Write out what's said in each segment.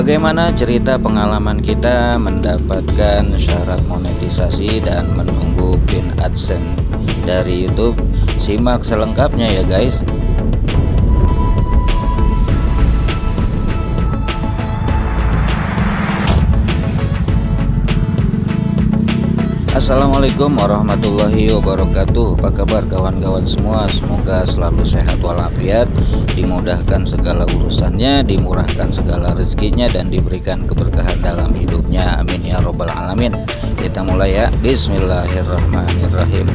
Bagaimana cerita pengalaman kita mendapatkan syarat monetisasi dan menunggu pin AdSense dari YouTube? Simak selengkapnya ya guys. Assalamualaikum warahmatullahi wabarakatuh. Apa kabar kawan-kawan semua? Semoga selalu sehat walafiat, dimudahkan segala urusannya, dimurahkan segala rezekinya, dan diberikan keberkahan dalam hidupnya. Amin ya robbal alamin. Kita mulai ya. Bismillahirrahmanirrahim.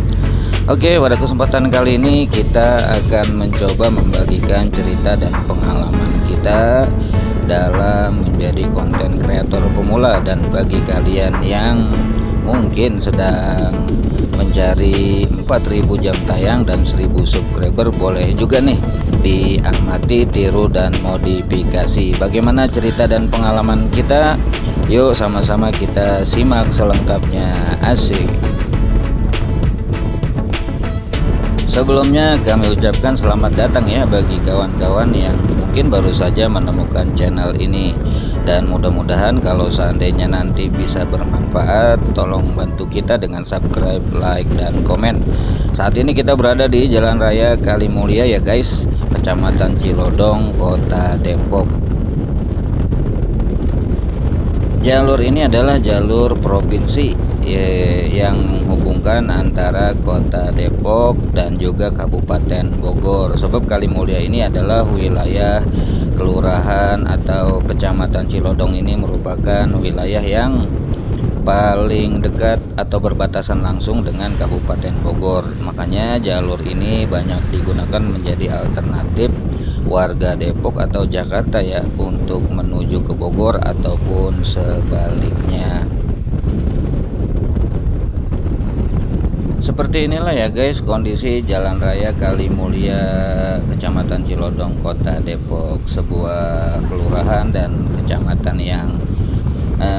Oke, pada kesempatan kali ini kita akan mencoba membagikan cerita dan pengalaman kita dalam menjadi konten kreator pemula. Dan bagi kalian yang mungkin sedang mencari 4000 jam tayang dan 1000 subscriber, boleh juga nih diamati, tiru, dan modifikasi. Bagaimana cerita dan pengalaman kita? Yuk sama-sama kita simak selengkapnya. Asik. Sebelumnya kami ucapkan selamat datang ya bagi kawan-kawan yang mungkin baru saja menemukan channel ini, dan mudah-mudahan kalau seandainya nanti bisa bermanfaat, tolong bantu kita dengan subscribe, like, dan komen. Saat ini kita berada di Jalan Raya Kalimulia ya guys, Kecamatan Cilodong, Kota Depok. Jalur ini adalah jalur provinsi yang menghubungkan antara Kota Depok dan juga Kabupaten Bogor. Sebab Kalimulia ini adalah wilayah kelurahan atau Kecamatan Cilodong ini merupakan wilayah yang paling dekat atau berbatasan langsung dengan Kabupaten Bogor. Makanya jalur ini banyak digunakan menjadi alternatif warga Depok atau Jakarta ya, untuk menuju ke Bogor ataupun sebaliknya. Seperti inilah ya guys kondisi Jalan Raya Kalimulia, Kecamatan Cilodong, Kota Depok, sebuah kelurahan dan kecamatan yang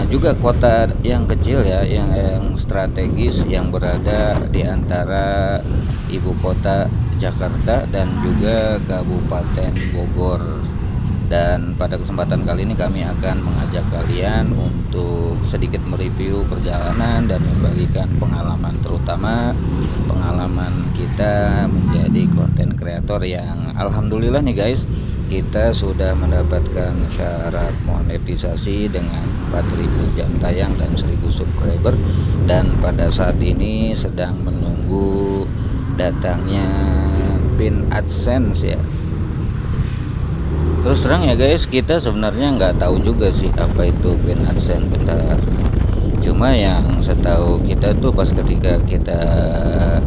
juga kota yang kecil ya, yang strategis, yang berada di antara ibu kota Jakarta dan juga Kabupaten Bogor. Dan pada kesempatan kali ini kami akan mengajak kalian untuk sedikit mereview perjalanan dan membagikan pengalaman, terutama pengalaman kita menjadi konten kreator yang alhamdulillah nih guys, kita sudah mendapatkan syarat monetisasi dengan 4000 jam tayang dan 1000 subscriber, dan pada saat ini sedang menunggu datangnya pin AdSense ya. Terus terang ya guys, kita sebenarnya nggak tahu juga sih apa itu pin AdSense, bentar. Cuma yang setahu kita tuh pas ketika kita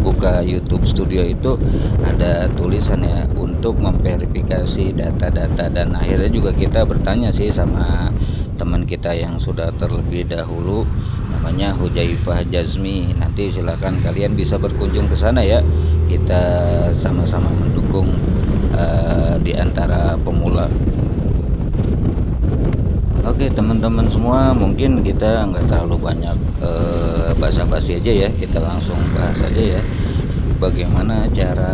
buka YouTube Studio itu ada tulisan ya untuk memverifikasi data-data, dan akhirnya juga kita bertanya sih sama teman kita yang sudah terlebih dahulu, namanya Hujaifah Jazmi. Nanti silakan kalian bisa berkunjung ke sana ya, kita sama-sama mendukung di antara pemula. Oke teman-teman semua, mungkin kita nggak terlalu banyak basa-basi aja ya, kita langsung bahas aja ya bagaimana cara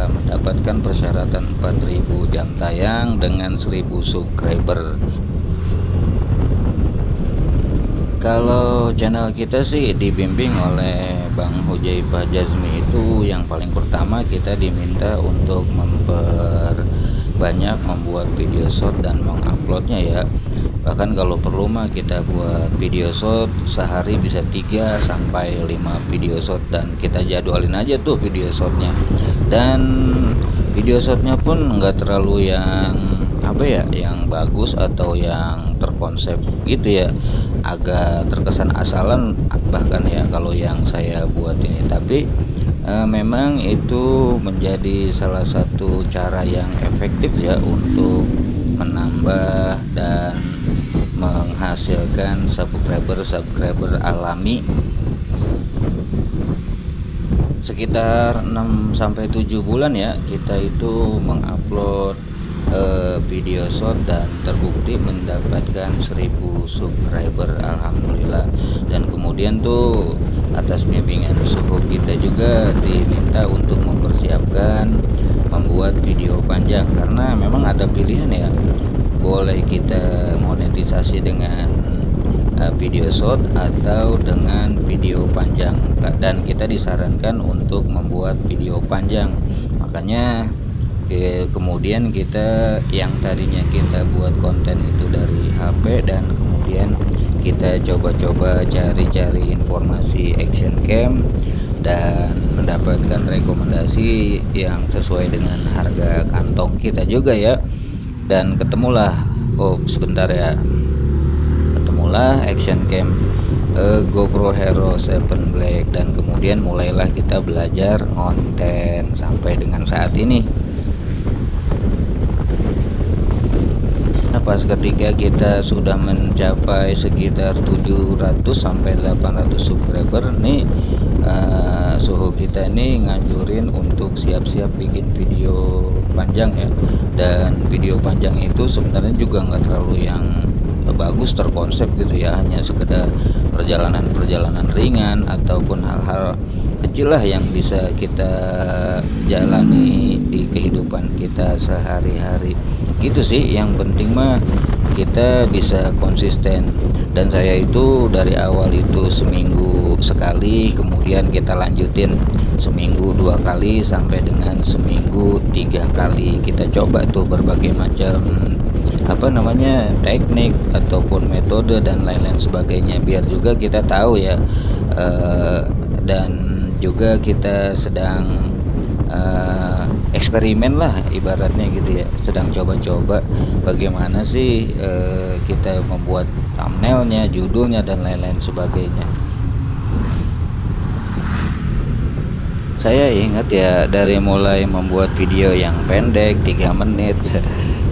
mendapatkan persyaratan 4000 jam tayang dengan 1000 subscriber. Kalau channel kita sih dibimbing oleh Bang Hujaifah Jazmi, itu yang paling pertama kita diminta untuk memperbanyak membuat video short dan menguploadnya ya. Bahkan kalau perlu mah kita buat video short sehari bisa 3 sampai 5 video short, dan kita jadwalin aja tuh video shortnya. Dan video shortnya pun nggak terlalu yang apa ya, yang bagus atau yang terkonsep gitu ya, agak terkesan asalan bahkan ya kalau yang saya buat ini. Tapi memang itu menjadi salah satu cara yang efektif ya untuk menambah dan menghasilkan subscriber alami. Sekitar 6-7 bulan ya kita itu mengupload video short, dan terbukti mendapatkan 1000 subscriber alhamdulillah. Dan kemudian tuh atas bimbingan suhu kita juga diminta untuk mempersiapkan membuat video panjang, karena memang ada pilihan ya, boleh kita monetisasi dengan video short atau dengan video panjang, dan kita disarankan untuk membuat video panjang. Makanya kemudian kita yang tadinya kita buat konten itu dari HP, dan kemudian kita coba-coba cari-cari informasi action cam dan mendapatkan rekomendasi yang sesuai dengan harga kantong kita juga ya. Dan ketemulah, oh sebentar ya, ketemulah action cam GoPro Hero 7 Black, dan kemudian mulailah kita belajar konten sampai dengan saat ini. Pas ketika kita sudah mencapai sekitar 700 sampai 800 subscriber nih, suhu kita ini nganjurin untuk siap-siap bikin video panjang ya. Dan video panjang itu sebenarnya juga nggak terlalu yang bagus terkonsep gitu ya, hanya sekedar perjalanan-perjalanan ringan ataupun hal-hal kecil lah yang bisa kita jalani di kehidupan kita sehari-hari gitu sih. Yang penting mah kita bisa konsisten, dan saya itu dari awal itu seminggu sekali, kemudian kita lanjutin seminggu 2 kali sampai dengan seminggu 3 kali. Kita coba tuh berbagai macam teknik ataupun metode dan lain-lain sebagainya, biar juga kita tahu ya, dan juga kita sedang eksperimen lah ibaratnya gitu ya, sedang coba-coba bagaimana sih kita membuat thumbnailnya, judulnya dan lain-lain sebagainya. Saya ingat ya, dari mulai membuat video yang pendek 3 menit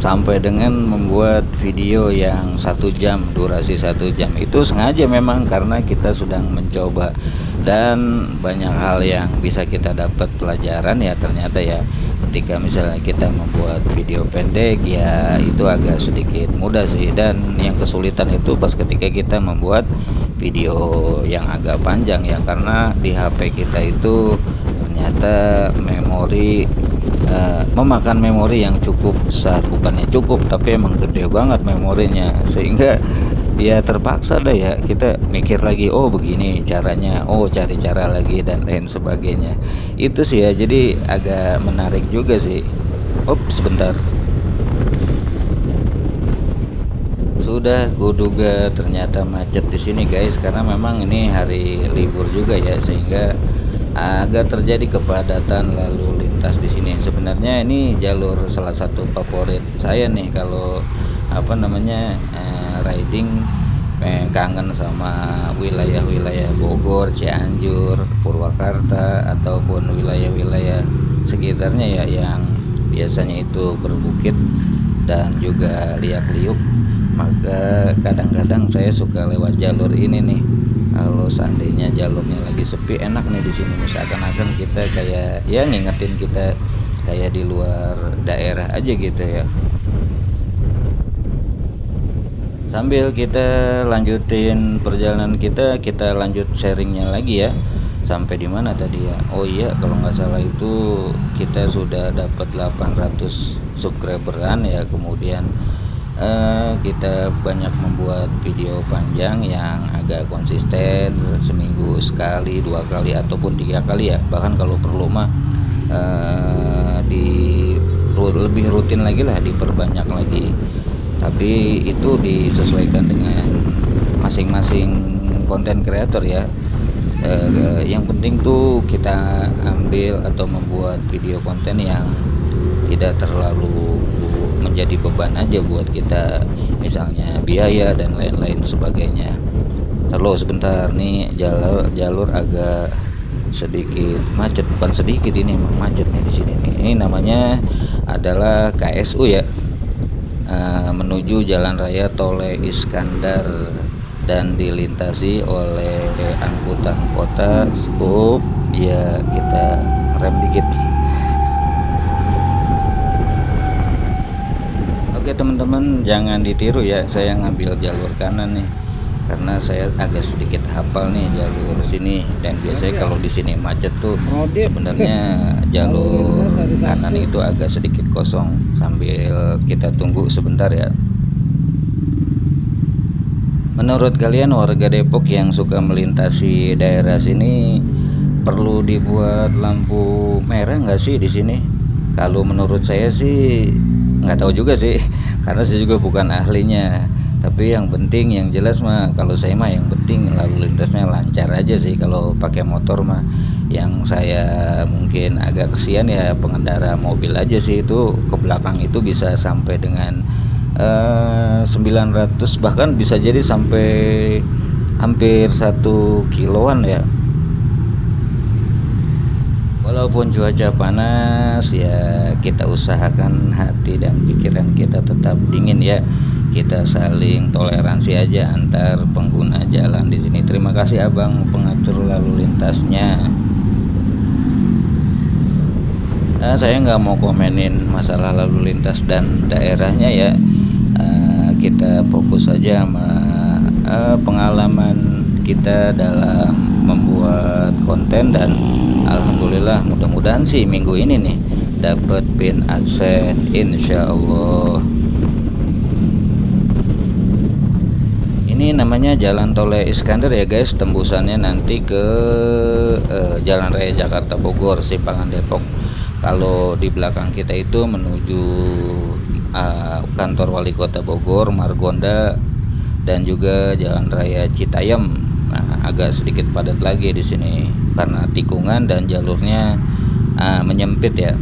sampai dengan membuat video yang 1 jam, durasi 1 jam, itu sengaja memang karena kita sedang mencoba, dan banyak hal yang bisa kita dapat pelajaran ya. Ternyata ya, ketika misalnya kita membuat video pendek ya itu agak sedikit mudah sih, dan yang kesulitan itu pas ketika kita membuat video yang agak panjang ya, karena di HP kita itu ternyata memori memakan memori yang cukup besar, bukannya cukup tapi emang gede banget memorinya, sehingga ya terpaksa deh ya kita mikir lagi, oh begini caranya, oh cari cara lagi dan lain sebagainya. Itu sih ya, jadi agak menarik juga sih. Sebentar, sudah kuduga ternyata macet di sini guys, karena memang ini hari libur juga ya, sehingga agak terjadi kepadatan lalu lintas di sini. Sebenarnya ini jalur salah satu favorit saya nih kalau riding, kangen sama wilayah-wilayah Bogor, Cianjur, Purwakarta ataupun wilayah-wilayah sekitarnya ya, yang biasanya itu berbukit dan juga liak-liuk. Maka kadang-kadang saya suka lewat jalur ini nih. Kalau seandainya jalurnya lagi sepi, enak nih di sini, seakan-akan kita kayak ya ngingetin kita kayak di luar daerah aja gitu ya. Sambil kita lanjutin perjalanan kita lanjut sharingnya lagi ya. Sampai di mana tadi ya? Oh iya, kalau nggak salah itu kita sudah dapat 800 subscriberan ya. Kemudian kita banyak membuat video panjang yang agak konsisten, seminggu sekali, 2 kali ataupun 3 kali ya, bahkan kalau perlu mah lebih rutin lagi lah, diperbanyak lagi. Tapi itu disesuaikan dengan masing-masing konten kreator ya. Yang penting tuh kita ambil atau membuat video konten yang tidak terlalu menjadi beban aja buat kita, misalnya biaya dan lain-lain sebagainya. Terus sebentar nih, jalur agak sedikit macet, bukan sedikit, ini emang macet nih di sini nih. Ini namanya adalah KSU ya, menuju Jalan Raya Tole Iskandar, dan dilintasi oleh angkutan kota. Ya kita rem dikit. Oke teman-teman, jangan ditiru ya, saya ngambil jalur kanan nih karena saya agak sedikit hafal nih jalur sini, dan biasanya kalau di sini macet tuh sebenarnya jalur kanan itu agak sedikit kosong. Sambil kita tunggu sebentar ya. Menurut kalian warga Depok yang suka melintasi daerah sini perlu dibuat lampu merah nggak sih di sini? Kalau menurut saya sih nggak tahu juga sih, karena saya juga bukan ahlinya. Tapi yang penting, yang jelas mah, kalau saya mah yang penting lalu lintasnya lancar aja sih. Kalau pakai motor mah, yang saya mungkin agak kesian ya pengendara mobil aja sih, itu ke belakang itu bisa sampai dengan 900, bahkan bisa jadi sampai hampir 1 kiloan ya. Walaupun cuaca panas ya, kita usahakan hati dan pikiran kita tetap dingin ya. Kita saling toleransi aja antar pengguna jalan di sini. Terima kasih Abang pengatur lalu lintasnya. Saya nggak mau komenin masalah lalu lintas dan daerahnya ya. Kita fokus saja sama pengalaman kita dalam membuat konten, dan alhamdulillah mudah-mudahan sih minggu ini nih dapat pin adsense insya Allah. Ini namanya Jalan Tol Iskandar ya guys, tembusannya nanti ke Jalan Raya Jakarta Bogor Simpangan Depok. Kalau di belakang kita itu menuju kantor Wali Kota Bogor, Margonda, dan juga Jalan Raya Citayam. Nah, agak sedikit padat lagi di sini karena tikungan dan jalurnya menyempit ya.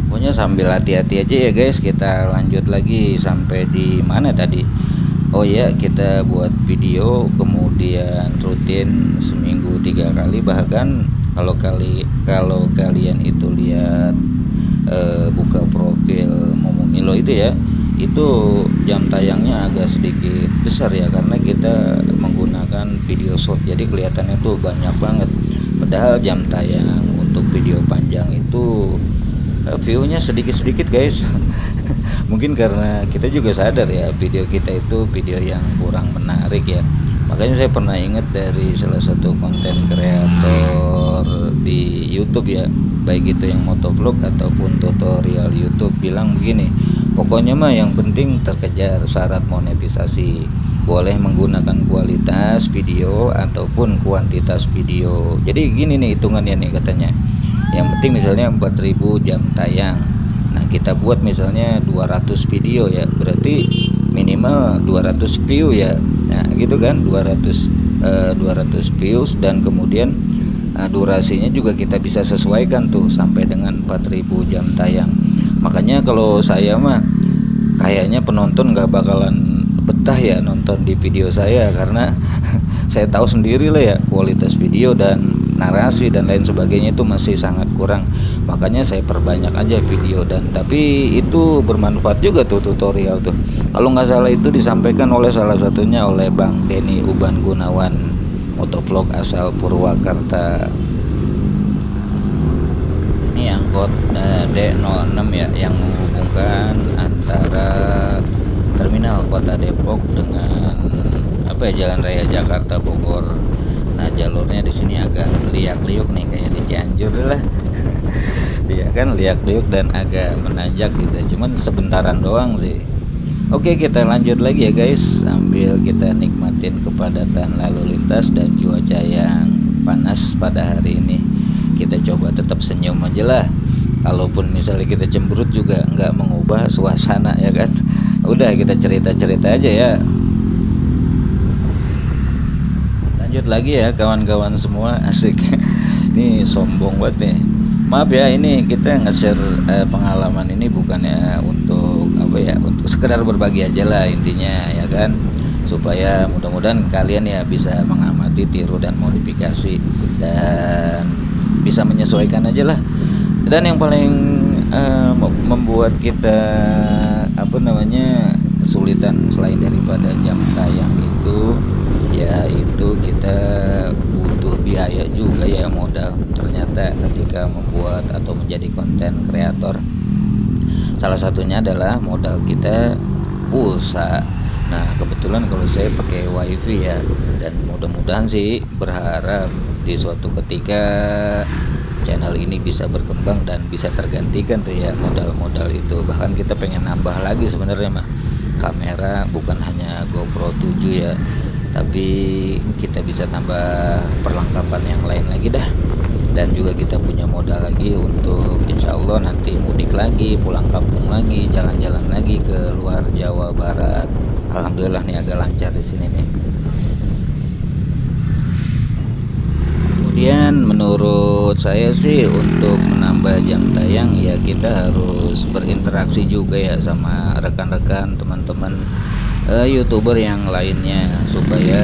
Pokoknya sambil hati-hati aja ya guys. Kita lanjut lagi sampai di mana tadi? Oh ya, kita buat video kemudian rutin seminggu 3 kali. Bahkan kalau kalian itu lihat buka profil Momomilo itu ya, itu jam tayangnya agak sedikit besar ya, karena kita menggunakan video short, jadi kelihatannya tuh banyak banget. Padahal jam tayang untuk video panjang itu view-nya sedikit-sedikit guys. Mungkin karena kita juga sadar ya, video kita itu video yang kurang menarik ya. Makanya saya pernah ingat dari salah satu konten kreator di YouTube ya, baik itu yang motovlog ataupun tutorial YouTube, bilang begini, pokoknya mah yang penting terkejar syarat monetisasi, boleh menggunakan kualitas video ataupun kuantitas video. Jadi gini nih hitungannya nih katanya, yang penting misalnya 4000 jam tayang, nah kita buat misalnya 200 video ya, berarti minimal 200 view ya. Nah gitu kan, 200 views, dan kemudian durasinya juga kita bisa sesuaikan tuh sampai dengan 4000 jam tayang. Makanya kalau saya mah kayaknya penonton nggak bakalan betah ya nonton di video saya, karena saya tahu sendiri lah ya, kualitas video dan narasi dan lain sebagainya itu masih sangat kurang. Makanya saya perbanyak aja video, dan tapi itu bermanfaat juga tuh tutorial tuh. Kalau nggak salah itu disampaikan oleh salah satunya oleh Bang Denny Uban Gunawan, motovlog asal Purwakarta. Ini angkot D06 ya, yang menghubungkan antara terminal Kota Depok dengan Jalan Raya Jakarta Bogor. Nah jalurnya di sini agak liak-liuk nih, kayak di Cianjur lah. Iya kan, liak-liuk dan agak menanjak gitu, cuman sebentaran doang sih. Oke, kita lanjut lagi ya guys, sambil kita nikmatin kepadatan lalu lintas dan cuaca yang panas pada hari ini. Kita coba tetap senyum aja lah, kalaupun misalnya kita cemberut juga nggak mengubah suasana ya kan. Udah, kita cerita-cerita aja ya. Lanjut lagi ya kawan-kawan semua, asik. Ini sombong banget nih, maaf ya, ini kita nge-share pengalaman ini bukannya untuk untuk sekedar berbagi aja lah intinya ya kan, supaya mudah-mudahan kalian ya bisa mengamati, tiru dan modifikasi, dan bisa menyesuaikan aja lah. Dan yang paling membuat kita kesulitan selain daripada jam tayang itu, yaitu kita butuh biaya juga ya, modal. Ternyata ketika membuat atau menjadi konten kreator, salah satunya adalah modal kita pulsa. Nah kebetulan kalau saya pakai wifi ya, dan mudah-mudahan sih berharap di suatu ketika channel ini bisa berkembang dan bisa tergantikan tuh ya modal-modal itu. Bahkan kita pengen nambah lagi sebenarnya mah, kamera, bukan hanya GoPro 7 ya, tapi kita bisa tambah perlengkapan yang lain lagi dah. Dan juga kita punya modal lagi untuk insya Allah nanti mudik lagi, pulang kampung lagi, jalan-jalan lagi ke luar Jawa Barat. Alhamdulillah nih agak lancar di sini nih. Kemudian menurut saya sih untuk menambah jam tayang ya kita harus berinteraksi juga ya sama rekan-rekan, teman-teman YouTuber yang lainnya, supaya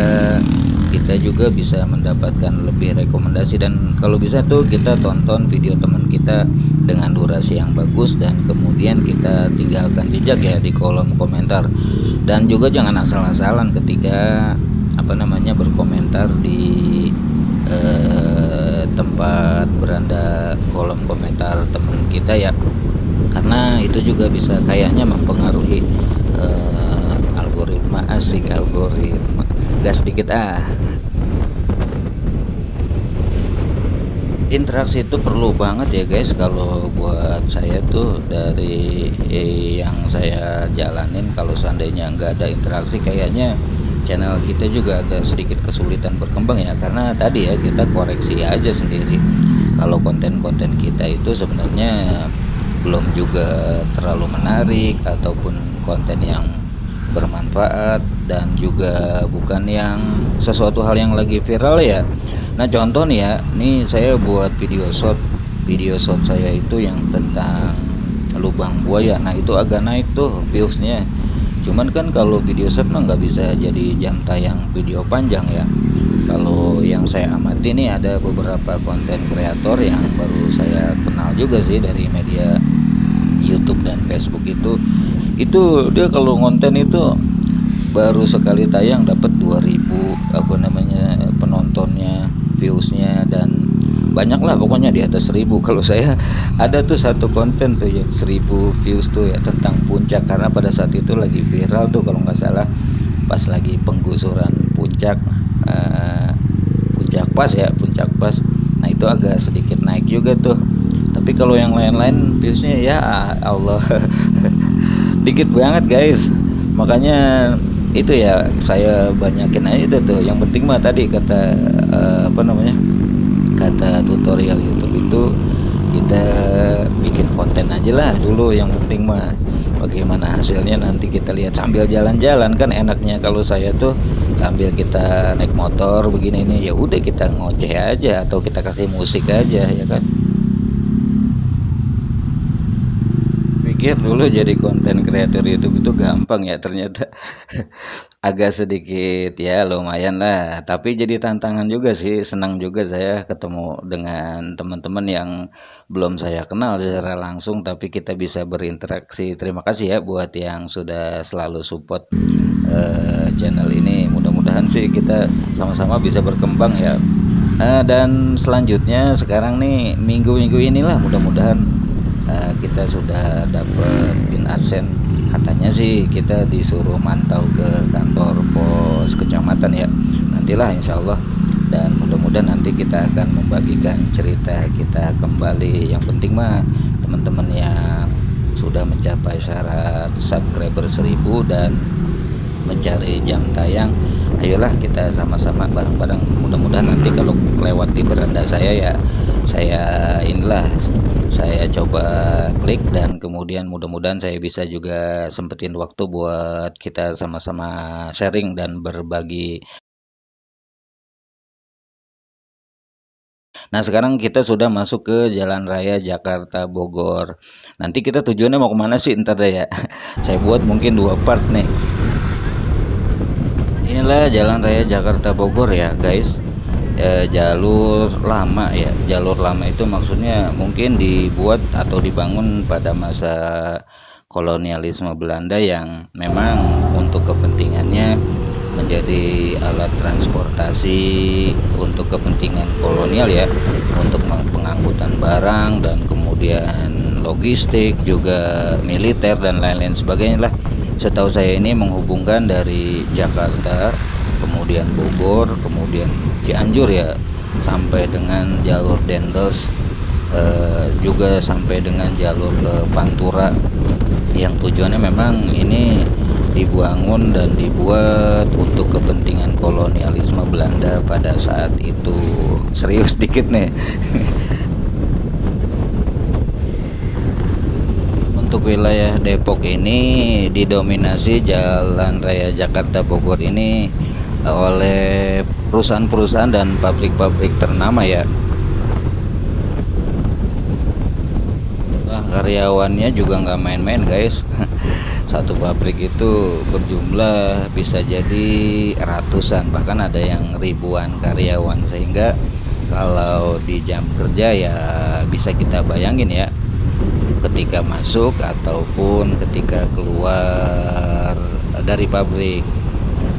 kita juga bisa mendapatkan lebih rekomendasi. Dan kalau bisa tuh kita tonton video teman kita dengan durasi yang bagus, dan kemudian kita tinggalkan jejak ya di kolom komentar. Dan juga jangan asal-asalan ketika berkomentar di tempat beranda kolom komentar teman kita ya, karena itu juga bisa kayaknya mempengaruhi algoritma. Asik, algoritma gas sedikit interaksi itu perlu banget ya guys. Kalau buat saya tuh dari yang saya jalanin, kalau seandainya nggak ada interaksi kayaknya channel kita juga agak sedikit kesulitan berkembang ya, karena tadi ya kita koreksi aja sendiri kalau konten-konten kita itu sebenarnya belum juga terlalu menarik ataupun konten yang bermanfaat, dan juga bukan yang sesuatu hal yang lagi viral ya. Nah contoh nih ya, nih saya buat video short saya itu yang tentang lubang buaya. Nah itu agak naik tuh viewsnya. Cuman kan kalau video short mah nggak bisa jadi jam tayang video panjang ya. Kalau yang saya amati nih ada beberapa konten kreator yang baru saya kenal juga sih dari media YouTube dan Facebook itu dia kalau konten itu baru sekali tayang dapat 2000 penontonnya, viewsnya, dan banyak lah pokoknya di atas 1000. Kalau saya ada tuh satu konten tuh yang 1000 views tuh ya tentang puncak, karena pada saat itu lagi viral tuh kalau nggak salah pas lagi penggusuran puncak puncak pas. Nah itu agak sedikit naik juga tuh, tapi kalau yang lain-lain viewsnya ya Allah dikit banget guys. Makanya itu ya saya banyakin aja tuh, yang penting mah tadi kata kata tutorial YouTube itu kita bikin konten aja lah dulu, yang penting mah bagaimana hasilnya nanti kita lihat sambil jalan-jalan. Kan enaknya kalau saya tuh sambil kita naik motor begini ini ya udah kita ngoceh aja atau kita kasih musik aja ya kan. Pikir dulu jadi konten kreator YouTube itu gampang ya, ternyata agak sedikit ya lumayan lah, tapi jadi tantangan juga sih. Senang juga saya ketemu dengan teman-teman yang belum saya kenal secara langsung, tapi kita bisa berinteraksi. Terima kasih ya buat yang sudah selalu support channel ini. Mudah-mudahan sih kita sama-sama bisa berkembang ya. Dan selanjutnya sekarang nih minggu-minggu inilah mudah-mudahan kita sudah dapat pin adsen. Katanya sih kita disuruh mantau ke kantor pos kecamatan ya, nantilah insya Allah. Dan mudah-mudahan nanti kita akan membagikan cerita kita kembali. Yang penting mah teman-teman yang sudah mencapai syarat subscriber 1000 dan mencari jam tayang, ayolah kita sama-sama bareng-bareng. Mudah-mudahan nanti kalau lewat di beranda saya ya saya coba klik, dan kemudian mudah-mudahan saya bisa juga sempetin waktu buat kita sama-sama sharing dan berbagi. Nah sekarang kita sudah masuk ke Jalan Raya Jakarta Bogor. Nanti kita tujuannya mau kemana sih ntar deh ya. Saya buat mungkin 2 part nih. Inilah Jalan Raya Jakarta Bogor ya guys. Jalur lama ya. Jalur lama itu maksudnya mungkin dibuat atau dibangun pada masa kolonialisme Belanda, yang memang untuk kepentingannya menjadi alat transportasi untuk kepentingan kolonial ya, untuk pengangkutan barang dan kemudian logistik juga militer dan lain-lain sebagainya lah. Setahu saya ini menghubungkan dari Jakarta, kemudian Bogor, kemudian Cianjur ya, sampai dengan jalur Dendels juga sampai dengan jalur ke Pantura yang tujuannya memang ini dibangun dan dibuat untuk kepentingan kolonialisme Belanda pada saat itu. Serius dikit nih. Untuk wilayah Depok ini didominasi Jalan Raya Jakarta Bogor ini oleh perusahaan-perusahaan dan pabrik-pabrik ternama ya. Wah, karyawannya juga nggak main-main guys. Satu pabrik itu berjumlah bisa jadi ratusan, bahkan ada yang ribuan karyawan, sehingga kalau di jam kerja ya bisa kita bayangin ya, ketika masuk ataupun ketika keluar dari pabrik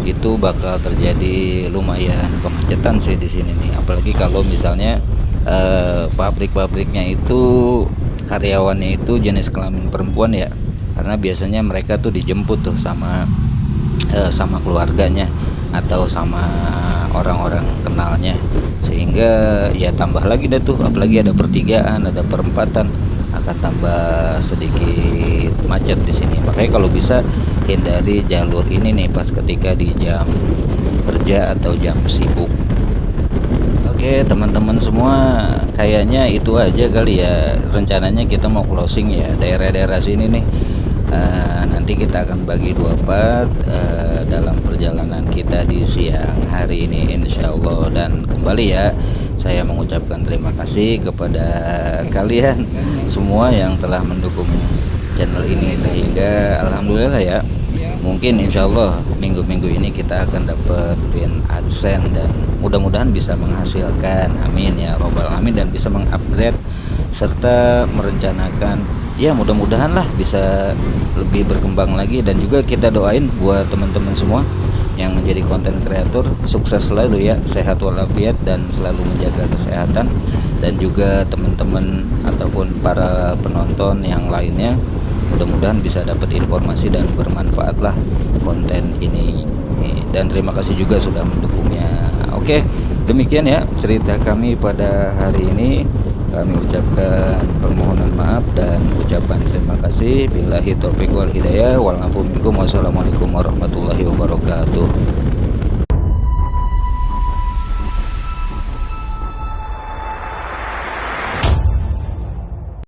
itu bakal terjadi lumayan kemacetan sih di sini nih. Apalagi kalau misalnya pabrik-pabriknya itu karyawannya itu jenis kelamin perempuan ya, karena biasanya mereka tuh dijemput tuh sama keluarganya atau sama orang-orang kenalnya, sehingga ya tambah lagi deh tuh, apalagi ada pertigaan, ada perempatan, akan tambah sedikit macet di sini. Makanya kalau bisa hindari jalur ini nih pas ketika di jam kerja atau jam sibuk. Oke teman-teman semua, kayaknya itu aja kali ya, rencananya kita mau closing ya daerah-daerah sini nih. Nanti kita akan bagi dua part dalam perjalanan kita di siang hari ini insyaallah. Dan kembali ya, saya mengucapkan terima kasih kepada kalian semua yang telah mendukung channel ini, sehingga alhamdulillah ya, mungkin insyaallah minggu-minggu ini kita akan dapetin AdSense dan mudah-mudahan bisa menghasilkan, amin ya robbal alamin, dan bisa mengupgrade serta merencanakan ya, mudah-mudahan lah bisa lebih berkembang lagi. Dan juga kita doain buat teman-teman semua yang menjadi konten kreator sukses selalu ya, sehat walafiat dan selalu menjaga kesehatan. Dan juga teman-teman ataupun para penonton yang lainnya, mudah-mudahan bisa dapat informasi dan bermanfaat lah konten ini. Dan terima kasih juga sudah mendukungnya. Oke, demikian ya cerita kami pada hari ini. Kami ucapkan permohonan maaf dan ucapan terima kasih. Billahi taufiq wal hidayah wal afu minkum. Wassalamualaikum warahmatullahi wabarakatuh.